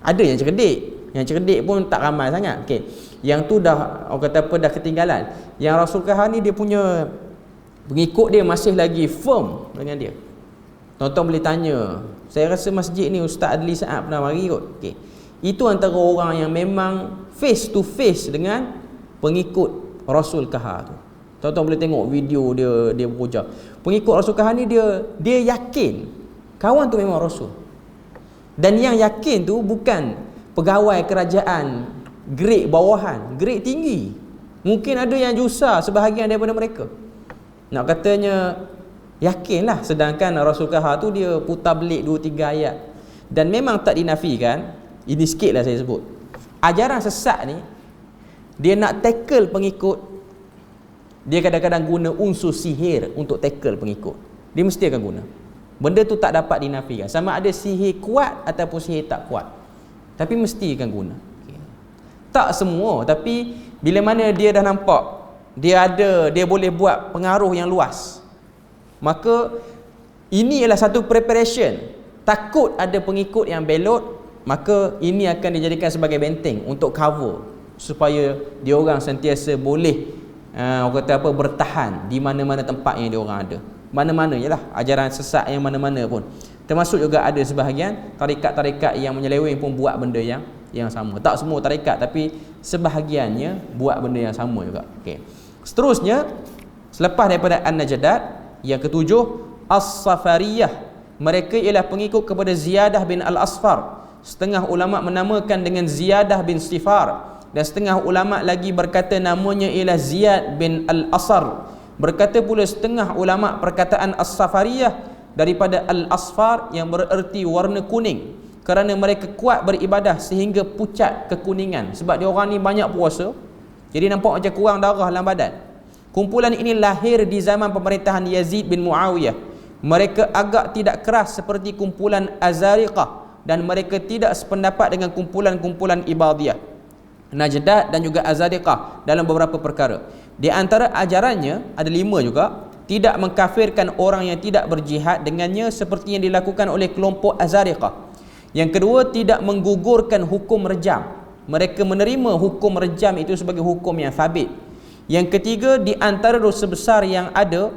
Ada yang cerdik pun tak ramai sangat. Okey. Yang tu dah dah ketinggalan. Yang Rasul Kahar ni dia punya pengikut dia masih lagi firm dengan dia. Tuan-tuan boleh tanya, saya rasa masjid ni Ustaz Adli Saad pernah mari kot. Okey. Itu antara orang yang memang face to face dengan pengikut Rasul Kahar tu. Tuan-tuan boleh tengok video dia berujar. Pengikut Rasul Kahar ni dia yakin kawan tu memang Rasul. Dan yang yakin tu bukan pegawai kerajaan grade bawahan, grade tinggi. Mungkin ada yang jusa sebahagian daripada mereka. Nak katanya yakinlah, sedangkan Rasul Kahar tu dia putar belik 2-3 ayat. Dan memang tak dinafikan, ini sikitlah saya sebut, ajaran sesat ni dia nak tackle pengikut, dia kadang-kadang guna unsur sihir untuk tackle pengikut. Dia mesti akan guna. Benda tu tak dapat dinafikan, sama ada sihir kuat ataupun sihir tak kuat, tapi mesti akan guna. Tak semua, tapi bila mana dia dah nampak dia boleh buat pengaruh yang luas, maka ini ialah satu preparation. Takut ada pengikut yang belot, maka ini akan dijadikan sebagai benteng untuk cover, supaya dia orang sentiasa boleh bertahan di mana-mana tempat yang dia orang ada. Mana-mana je lah, ajaran sesat yang mana-mana pun. Termasuk juga ada sebahagian tarikat-tarikat yang menyeleweng pun buat benda yang sama. Tak semua tarikat, tapi sebahagiannya buat benda yang sama juga. Okay. Seterusnya, selepas daripada An-Najdat, yang ketujuh, As-Safariyah. Mereka ialah pengikut kepada Ziyadah bin Al-Asfar. Setengah ulama' menamakan dengan Ziyadah bin Sifar, dan setengah ulama' lagi berkata namanya ialah Ziyad bin Al-Asar. Berkata pula setengah ulama' perkataan As-Safariyah daripada Al-Asfar, yang bererti warna kuning, kerana mereka kuat beribadah sehingga pucat kekuningan. Sebab dia orang ni banyak puasa, jadi nampak macam kurang darah dalam badan. Kumpulan ini lahir di zaman pemerintahan Yazid bin Muawiyah. Mereka agak tidak keras seperti kumpulan Azariqah, dan mereka tidak sependapat dengan kumpulan-kumpulan Ibadiyah, Najdat dan juga Azariqah dalam beberapa perkara. Di antara ajarannya ada 5 juga. Tidak mengkafirkan orang yang tidak berjihad dengannya seperti yang dilakukan oleh kelompok Azariqah. Yang kedua, tidak menggugurkan hukum rejam. Mereka menerima hukum rejam itu sebagai hukum yang sabit. Yang ketiga, di antara dosa besar yang ada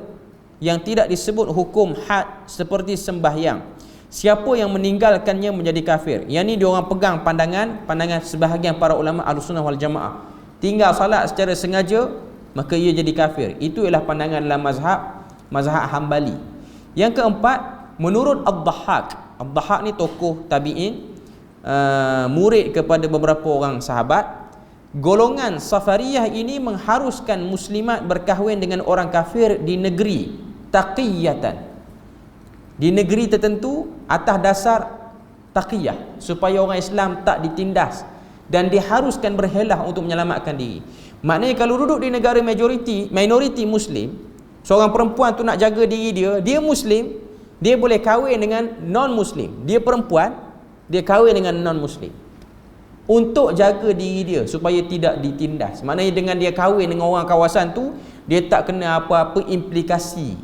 yang tidak disebut hukum had seperti sembahyang, siapa yang meninggalkannya menjadi kafir. Yang ni diorang pegang pandangan sebahagian para ulama Ahlussunnah wal Jamaah. Tinggal salat secara sengaja, maka ia jadi kafir. Itu ialah pandangan dalam mazhab Hambali. Yang keempat, menurut Ad-Dhahhak ni tokoh tabi'in, murid kepada beberapa orang sahabat, golongan Safariyah ini mengharuskan muslimat berkahwin dengan orang kafir di negeri taqiyatan, di negeri tertentu atas dasar taqiyah, supaya orang Islam tak ditindas dan diharuskan berhelah untuk menyelamatkan diri. Maknanya kalau duduk di negara minoriti Muslim, seorang perempuan tu nak jaga diri dia, dia Muslim, dia boleh kahwin dengan non-Muslim. Dia perempuan, dia kahwin dengan non-Muslim untuk jaga diri dia supaya tidak ditindas. Maknanya dengan dia kahwin dengan orang kawasan tu, dia tak kena apa-apa implikasi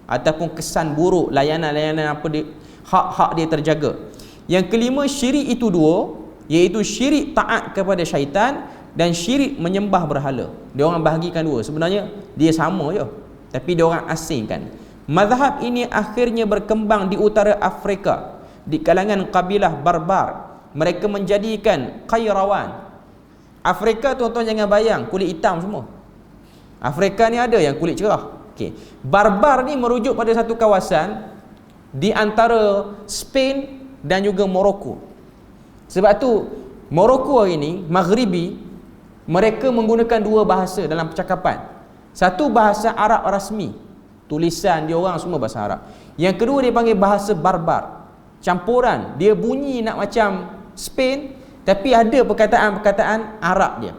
ataupun kesan buruk, layanan-layanan apa dia, hak-hak dia terjaga. Yang kelima, syirik itu dua, iaitu syirik taat kepada syaitan dan syirik menyembah berhala. Dia orang bahagikan dua. Sebenarnya dia sama je, tapi dia orang asingkan. Mazhab ini akhirnya berkembang di utara Afrika di kalangan kabilah Barbar. Mereka menjadikan Qairawan. Afrika tuan-tuan jangan bayang kulit hitam semua. Afrika ni ada yang kulit cerah. Okey. Barbar ni merujuk pada satu kawasan di antara Spain dan juga Morocco. Sebab tu Morocco hari ni, Maghribi, mereka menggunakan dua bahasa dalam percakapan. Satu bahasa Arab rasmi, tulisan dia orang semua bahasa Arab. Yang kedua dia panggil bahasa Barbar, campuran. Dia bunyi nak macam Spain tapi ada perkataan-perkataan Arab dia.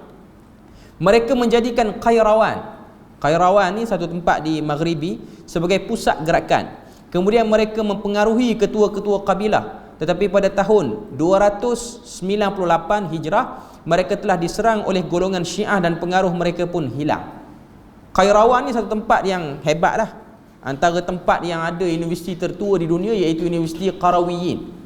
Mereka menjadikan Qairawan ni satu tempat di Maghribi sebagai pusat gerakan. Kemudian mereka mempengaruhi ketua-ketua kabilah. Tetapi pada tahun 298 Hijrah, mereka telah diserang oleh golongan Syiah dan pengaruh mereka pun hilang. Qairawan ni satu tempat yang hebat lah. Antara tempat yang ada universiti tertua di dunia, iaitu Universiti Qarawiyyin.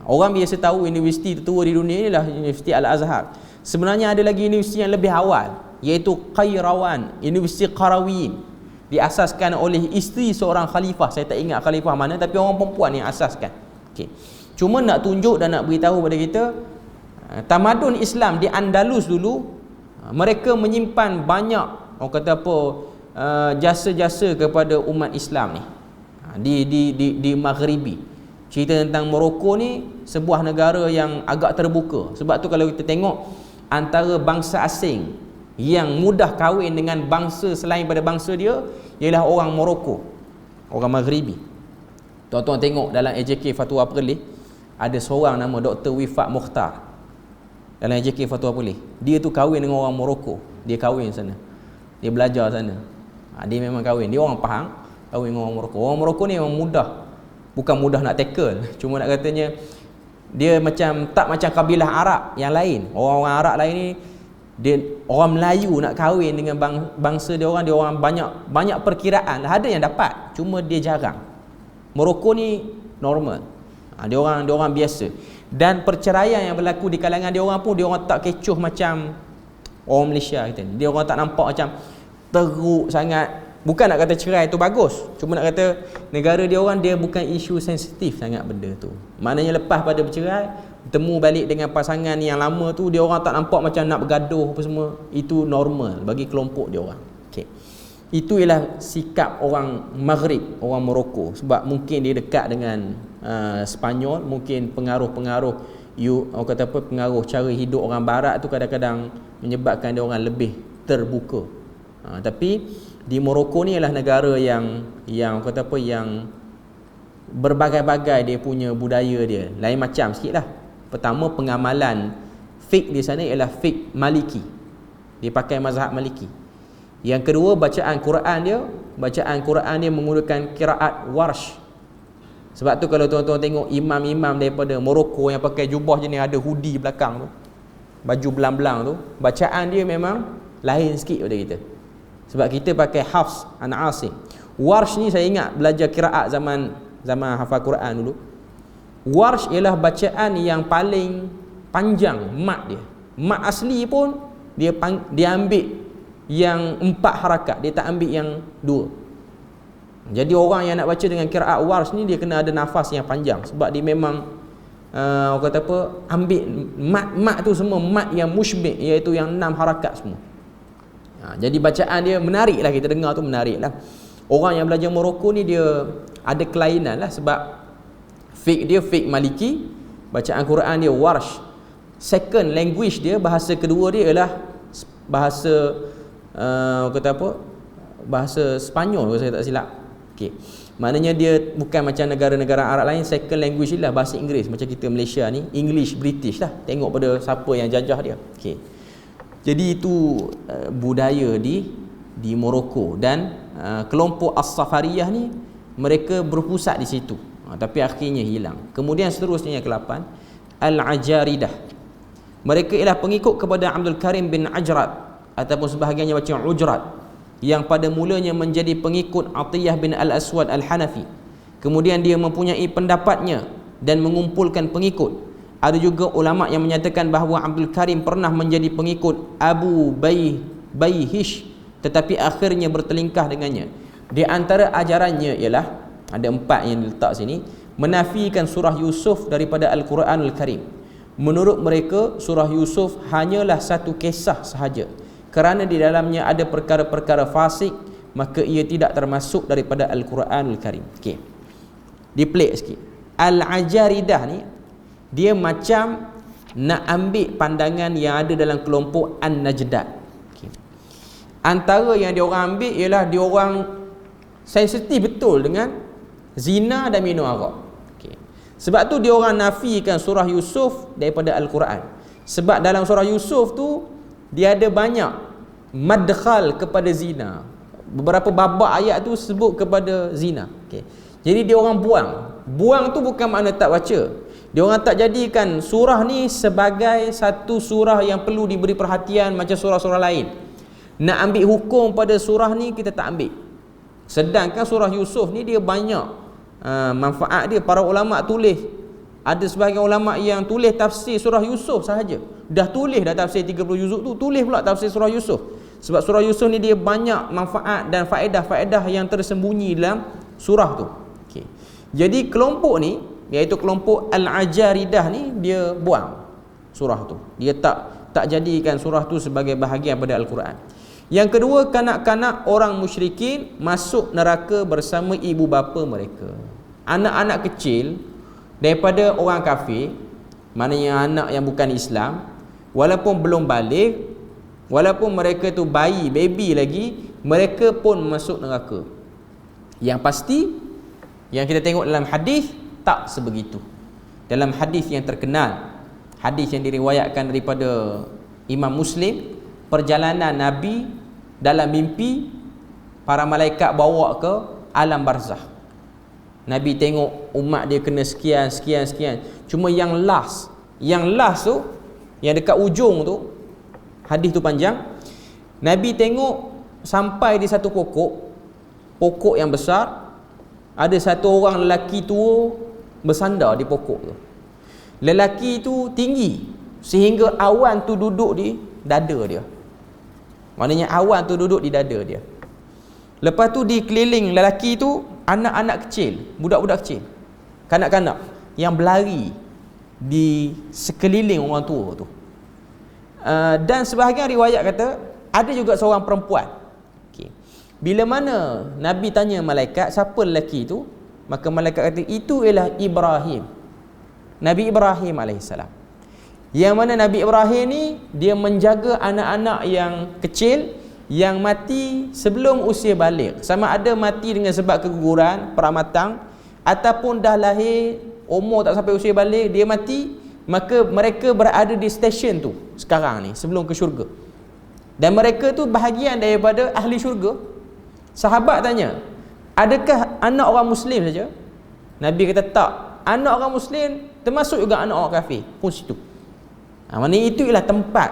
Orang biasa tahu universiti tertua di dunia inilah Universiti Al-Azhar. Sebenarnya ada lagi universiti yang lebih awal, iaitu Qairawan, Universiti Qarawiyyin. Diasaskan oleh isteri seorang khalifah. Saya tak ingat khalifah mana, tapi orang perempuan yang asaskan. Okay. Cuma nak tunjuk dan nak beritahu pada kita, tamadun Islam di Andalus dulu, mereka menyimpan banyak, orang kata apa, jasa-jasa kepada umat Islam ni di Maghribi. Cerita tentang Morocco ni sebuah negara yang agak terbuka. Sebab tu kalau kita tengok antara bangsa asing yang mudah kahwin dengan bangsa selain pada bangsa dia, ialah orang Morocco, orang Maghribi. Tuan-tuan tengok dalam AJK Fatwa Perlis, ada seorang nama Dr. Wifat Mukhtar dalam AJK Fatwa Perlis. Dia tu kahwin dengan orang Morocco. Dia kahwin sana, dia belajar sana. Dia memang kahwin, dia orang Pahang, kahwin dengan orang Morocco. Orang Morocco ni memang mudah, bukan mudah nak tackle, cuma nak katanya dia macam tak macam kabilah Arab yang lain. Orang-orang Arab lain ni, dia orang Melayu nak kahwin dengan bangsa dia orang banyak perkiraan. Ada yang dapat, cuma dia jarang. Morocco ni normal. Dia orang biasa. Dan perceraian yang berlaku di kalangan dia orang pun, dia orang tak kecoh macam orang Malaysia kita ni. Dia orang tak nampak macam teruk sangat. Bukan nak kata cerai tu bagus, cuma nak kata negara dia orang, dia bukan isu sensitif sangat benda tu. Maknanya lepas pada bercerai, bertemu balik dengan pasangan yang lama tu, dia orang tak nampak macam nak bergaduh apa semua. Itu normal bagi kelompok dia orang. Okey. Itu ialah sikap orang Maghrib, orang Morocco. Sebab mungkin dia dekat dengan Spanyol, mungkin pengaruh-pengaruh orang kata apa, pengaruh cara hidup orang barat tu kadang-kadang menyebabkan dia orang lebih terbuka. Tapi di Morocco ni ialah negara yang kata apa, yang berbagai-bagai dia punya budaya dia. Lain macam sikit lah. Pertama, pengamalan fiqh di sana ialah fiqh Maliki. Dia pakai mazhab Maliki. Yang kedua, bacaan Quran dia menggunakan qiraat Warsh. Sebab tu kalau tuan-tuan tengok imam-imam daripada Morocco yang pakai jubah jenis ada hoodie belakang tu, baju belang-belang tu, bacaan dia memang lain sikit daripada kita. Sebab kita pakai Hafs an Asim. Warsh ni saya ingat belajar qiraat zaman hafal Quran dulu. Warsh ialah bacaan yang paling panjang mat dia. Mat asli pun dia ambil yang 4 harakat, dia tak ambil yang 2. Jadi orang yang nak baca dengan qiraat Warsh ni, dia kena ada nafas yang panjang. Sebab dia memang orang kata apa, ambil mat tu semua mat yang mushbih, iaitu yang 6 harakat semua. Jadi bacaan dia menarik lah, kita dengar tu menarik lah. Orang yang belajar Morocco ni dia ada kelainan lah, sebab fiqh dia fiqh Maliki, bacaan Quran dia Warsh. Second language dia, bahasa kedua dia ialah bahasa kata apa, bahasa Spanyol kalau saya tak silap. Okey. Maknanya dia bukan macam negara-negara Arab lain second language dia lah bahasa Inggeris. Macam kita Malaysia ni English British lah. Tengok pada siapa yang jajah dia. Okey. Jadi itu budaya di Morocco dan kelompok As-Safariyah ni mereka berpusat di situ. Tapi akhirnya hilang. Kemudian seterusnya yang ke-8 Al-Ajaridah. Mereka ialah pengikut kepada Abdul Karim bin Ajrat ataupun sebahagiannya baca Ujrat, yang pada mulanya menjadi pengikut Atiyah bin Al-Aswad Al-Hanafi. Kemudian dia mempunyai pendapatnya dan mengumpulkan pengikut. Ada juga ulama yang menyatakan bahawa Abdul Karim pernah menjadi pengikut Abu Bayhish, tetapi akhirnya bertelingkah dengannya. Di antara ajarannya ialah ada 4 yang diletak sini, menafikan surah Yusuf daripada Al-Quranul Karim. Menurut mereka surah Yusuf hanyalah satu kisah sahaja. Kerana di dalamnya ada perkara-perkara fasik, maka ia tidak termasuk daripada Al-Quranul Karim. Okey. Dipelik sikit. Al-Ajaridah ni dia macam nak ambil pandangan yang ada dalam kelompok An-Najdat. Okey. Antara yang dia orang ambil ialah dia orang sensitif betul dengan zina dan minum arak. Okey. Sebab tu dia orang nafikan surah Yusuf daripada Al-Quran. Sebab dalam surah Yusuf tu dia ada banyak madkhal kepada zina. Beberapa babak ayat tu sebut kepada zina. Okay. Jadi dia orang buang tu bukan makna tak baca. Dia orang tak jadikan surah ni sebagai satu surah yang perlu diberi perhatian macam surah-surah lain. Nak ambil hukum pada surah ni kita tak ambil. Sedangkan surah Yusuf ni dia banyak manfaat dia. Para ulama tulis, ada sebahagian ulama yang tulis tafsir surah Yusuf sahaja. Dah tulis dah tafsir 30 juzuk tu, tulis pula tafsir surah Yusuf. Sebab surah Yusuf ni dia banyak manfaat dan faedah-faedah yang tersembunyi dalam surah tu. Okey. Jadi kelompok ni, iaitu kelompok Al-Ajaridah ni, dia buang surah tu. Dia tak jadikan surah tu sebagai bahagian pada Al-Quran. Yang kedua, kanak-kanak orang musyrikin masuk neraka bersama ibu bapa mereka. Anak-anak kecil daripada orang kafir, maknanya anak yang bukan Islam, walaupun belum balik, walaupun mereka tu baby lagi, mereka pun masuk neraka. Yang pasti yang kita tengok dalam hadis tak sebegitu. Dalam hadis yang terkenal, hadis yang diriwayatkan daripada Imam Muslim, perjalanan Nabi dalam mimpi, para malaikat bawa ke alam barzah. Nabi tengok umat dia kena sekian. Cuma yang last tu, yang dekat ujung tu, hadis tu panjang. Nabi tengok sampai di satu pokok yang besar. Ada satu orang lelaki tua bersandar di pokok tu. Lelaki tu tinggi sehingga awan tu duduk di dada dia. Maknanya awan tu duduk di dada dia. Lepas tu dikeliling lelaki tu anak-anak kecil, budak-budak kecil, kanak-kanak yang berlari di sekeliling orang tua tu. Dan sebahagian riwayat kata ada juga seorang perempuan. Okay. Bila mana Nabi tanya malaikat siapa lelaki itu, maka malaikat kata itu ialah Ibrahim, Nabi Ibrahim alaihissalam. Yang mana Nabi Ibrahim ni dia menjaga anak-anak yang kecil yang mati sebelum usia balik, sama ada mati dengan sebab keguguran, peramatang, ataupun dah lahir umur tak sampai usia balik dia mati, maka mereka berada di stesen tu sekarang ni sebelum ke syurga. Dan mereka tu bahagian daripada ahli syurga. Sahabat tanya, adakah anak orang Muslim saja? Nabi kata tak, anak orang Muslim termasuk juga anak orang kafir pun situ. Maknanya itu ialah tempat.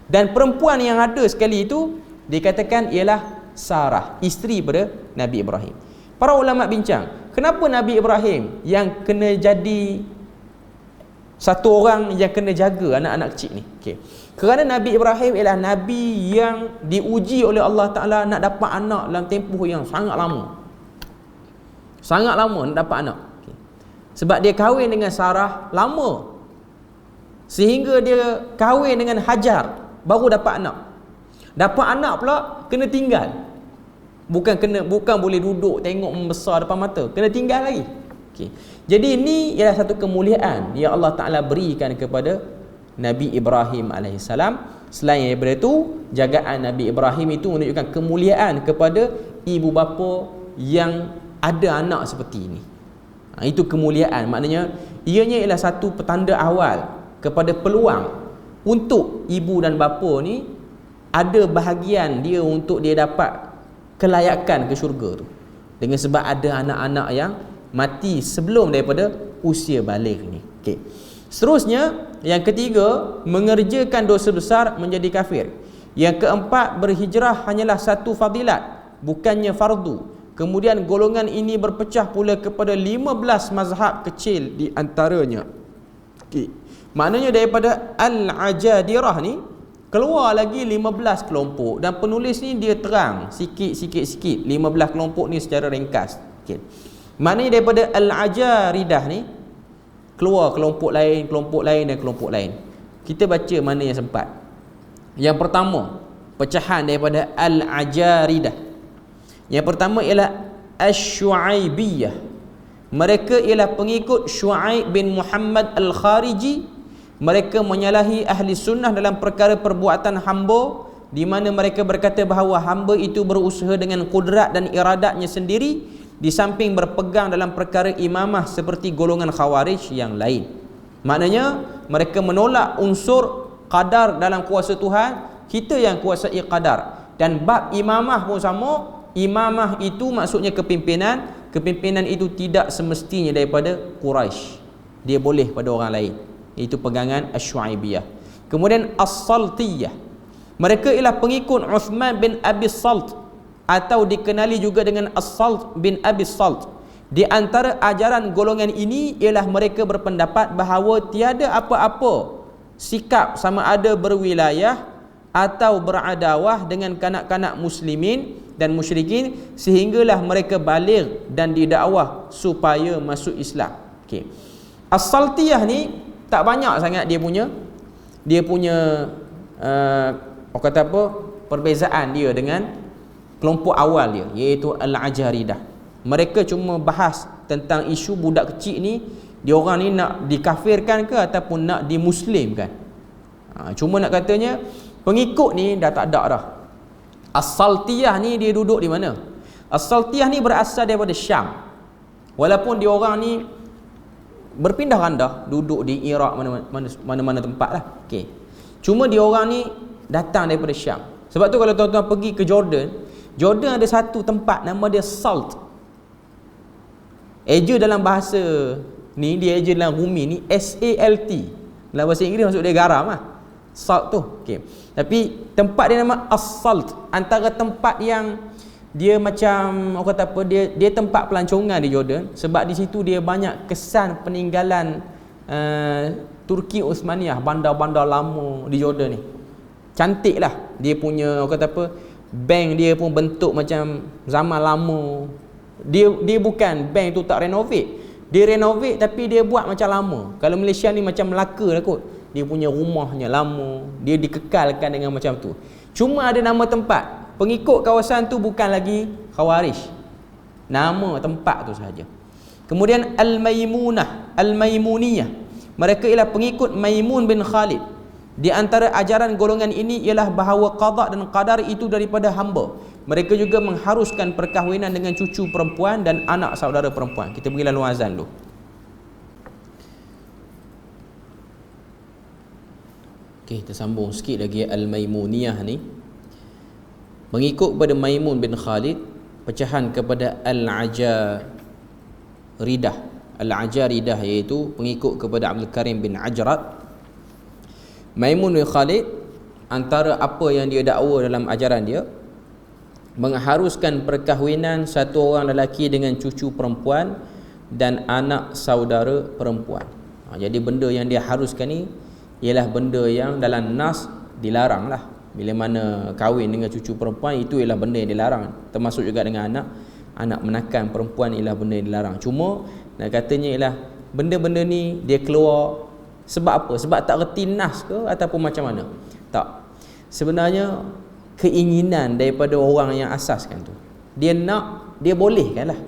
Dan perempuan yang ada sekali itu dikatakan ialah Sarah, isteri pada Nabi Ibrahim. Para ulama bincang, kenapa Nabi Ibrahim yang kena jadi satu orang yang kena jaga anak-anak kecil ni? Okay. Kerana Nabi Ibrahim ialah Nabi yang diuji oleh Allah Ta'ala nak dapat anak dalam tempoh yang sangat lama. Sangat lama nak dapat anak. Okay. Sebab dia kahwin dengan Sarah lama, sehingga dia kahwin dengan Hajar baru dapat anak. Dapat anak pula kena tinggal. Bukan boleh duduk tengok membesar depan mata, kena tinggal lagi. Okay. Jadi ini ialah satu kemuliaan yang Allah Ta'ala berikan kepada Nabi Ibrahim alaihissalam. Selain daripada itu, jagaan Nabi Ibrahim itu menunjukkan kemuliaan kepada ibu bapa yang ada anak seperti ini. Itu kemuliaan. Maknanya ianya ialah satu petanda awal kepada peluang untuk ibu dan bapa ni ada bahagian dia untuk dia dapat kelayakan ke syurga tu, dengan sebab ada anak-anak yang mati sebelum daripada usia baligh ni. Okey. Seterusnya, yang ketiga, mengerjakan dosa besar menjadi kafir. Yang keempat, berhijrah hanyalah satu fadilat, bukannya fardu. Kemudian golongan ini berpecah pula kepada 15 mazhab kecil di antaranya. Okey. Maknanya daripada Al-Ajadirah ni keluar lagi 15 kelompok, dan penulis ni dia terang sikit 15 kelompok ni secara ringkas. Okey. Maknanya daripada Al-Ajaridah ni keluar kelompok lain dan kelompok lain. Kita baca mana yang sempat. Yang pertama, pecahan daripada Al-Ajaridah. Yang pertama ialah Asy-Syu'aibiyah. Mereka ialah pengikut Syu'aib bin Muhammad Al-Khariji. Mereka menyalahi ahli sunnah dalam perkara perbuatan hamba, di mana mereka berkata bahawa hamba itu berusaha dengan kudrat dan iradatnya sendiri, di samping berpegang dalam perkara imamah seperti golongan khawarij yang lain. Maknanya mereka menolak unsur qadar dalam kuasa Tuhan, kita yang kuasai qadar. Dan bab imamah pun sama. Imamah itu maksudnya kepimpinan itu tidak semestinya daripada Quraisy, dia boleh pada orang lain. Itu pegangan Asy-Syu'aibiyah. Kemudian As-Saltiyah, mereka ialah pengikut Uthman bin Abi Salt, atau dikenali juga dengan As-Salt bin Abi Salt. Di antara ajaran golongan ini ialah mereka berpendapat bahawa tiada apa-apa sikap sama ada berwilayah atau beradawah dengan kanak-kanak muslimin dan musyrikin sehinggalah mereka baligh dan didakwah supaya masuk Islam. Okey. As-Saltiyah ni tak banyak sangat dia punya orang kata apa, perbezaan dia dengan kelompok awal dia, iaitu Al-Ajaridah. Mereka cuma bahas tentang isu budak kecil ni, dia orang ni nak dikafirkan ke ataupun nak dimuslimkan. Cuma nak katanya pengikut ni dah tak ada dah. As-Saltiyah ni dia duduk di mana? As-Saltiyah ni berasal daripada Syam. Walaupun dia orang ni berpindah randah, duduk di Iraq, mana-mana tempat lah. Okay. Cuma dia orang ni datang daripada Syam. Sebab tu kalau tuan-tuan pergi ke Jordan ada satu tempat nama dia Salt. Eja dalam bahasa ni, dia eja dalam Rumi ni S-A-L-T. Dalam bahasa Inggeris maksud dia garam lah. Salt tu. Okay. Tapi tempat dia nama As-Salt. Antara tempat yang dia macam orang kata apa, dia tempat pelancongan di Jordan, sebab di situ dia banyak kesan peninggalan Turki Uthmaniyah, bandar-bandar lama di Jordan ni. Cantik lah dia punya orang kata apa, bank dia pun bentuk macam zaman lama. Dia bukan bank tu tak renovate, dia renovate tapi dia buat macam lama. Kalau Malaysia ni macam Melaka lah kot, dia punya rumahnya lama, dia dikekalkan dengan macam tu. Cuma ada nama tempat, pengikut kawasan tu bukan lagi Khawarij, nama tempat tu sahaja. Kemudian Al-Maimuniyah, mereka ialah pengikut Maimun bin Khalid. Di antara ajaran golongan ini ialah bahawa qada dan qadar itu daripada hamba. Mereka juga mengharuskan perkahwinan dengan cucu perempuan dan anak saudara perempuan. Kita pergi lalu azan dulu. Okey, kita sambung sikit lagi Al-Maimuniyah ni. Mengikut kepada Maimun bin Khalid, pecahan kepada Al-Ajaridah. Al-Ajaridah iaitu pengikut kepada Abdul Karim bin Ajrat. Maimun bin Khalid, antara apa yang dia dakwa dalam ajaran dia, mengharuskan perkahwinan satu orang lelaki dengan cucu perempuan dan anak saudara perempuan. Jadi benda yang dia haruskan ni ialah benda yang dalam nas dilarang lah. Bila mana kahwin dengan cucu perempuan, itu ialah benda yang dilarang. Termasuk juga dengan anak menakan perempuan ialah benda yang dilarang. Cuma nak katanya ialah benda-benda ni dia keluar sebab apa? Sebab tak reti nas ke ataupun macam mana? Tak. Sebenarnya keinginan daripada orang yang asaskan tu, dia nak, dia bolehkan lah.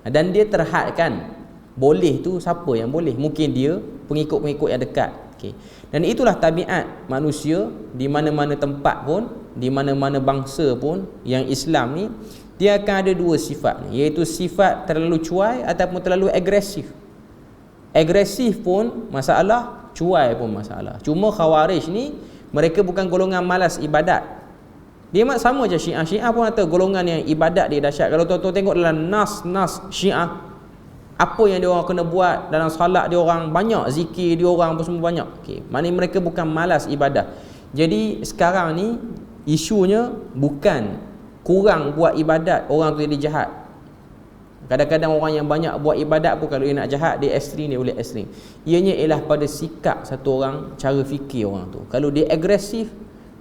Dan dia terhadkan boleh tu siapa yang boleh? Mungkin dia pengikut-pengikut yang dekat. Okay. Dan itulah tabiat manusia di mana-mana tempat pun, di mana-mana bangsa pun yang Islam ni, dia akan ada dua sifat ni, iaitu sifat terlalu cuai ataupun terlalu agresif. Agresif pun masalah, cuai pun masalah. Cuma Khawarij ni mereka bukan golongan malas ibadat. Dia sama je Syiah. Syiah pun kata golongan yang ibadat dia dahsyat. Kalau tuan-tuan tengok dalam nas Syiah, apa yang dia orang kena buat dalam solat dia orang banyak, zikir dia orang pun semua banyak. Okey, maknanya mereka bukan malas ibadah. Jadi sekarang ni isunya bukan kurang buat ibadat orang tu jadi jahat. Kadang-kadang orang yang banyak buat ibadat pun kalau dia nak jahat, dia ekstrim, dia boleh ekstrim. Ianya ialah pada sikap satu orang, cara fikir orang tu. Kalau dia agresif,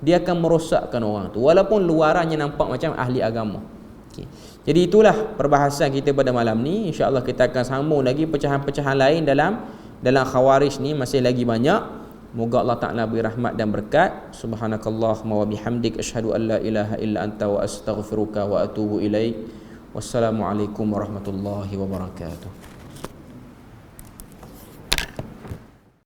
dia akan merosakkan orang tu, walaupun luarannya nampak macam ahli agama. Okay. Jadi itulah perbahasan kita pada malam ni. InsyaAllah kita akan sambung lagi pecahan-pecahan lain dalam Khawarij ni, masih lagi banyak. Moga Allah Ta'ala beri rahmat dan berkat. Subhanakallahumma wa bihamdik, asyhadu an la ilaha illa anta wa astaghfiruka wa atubu ilaik. Wassalamualaikum warahmatullahi wabarakatuh.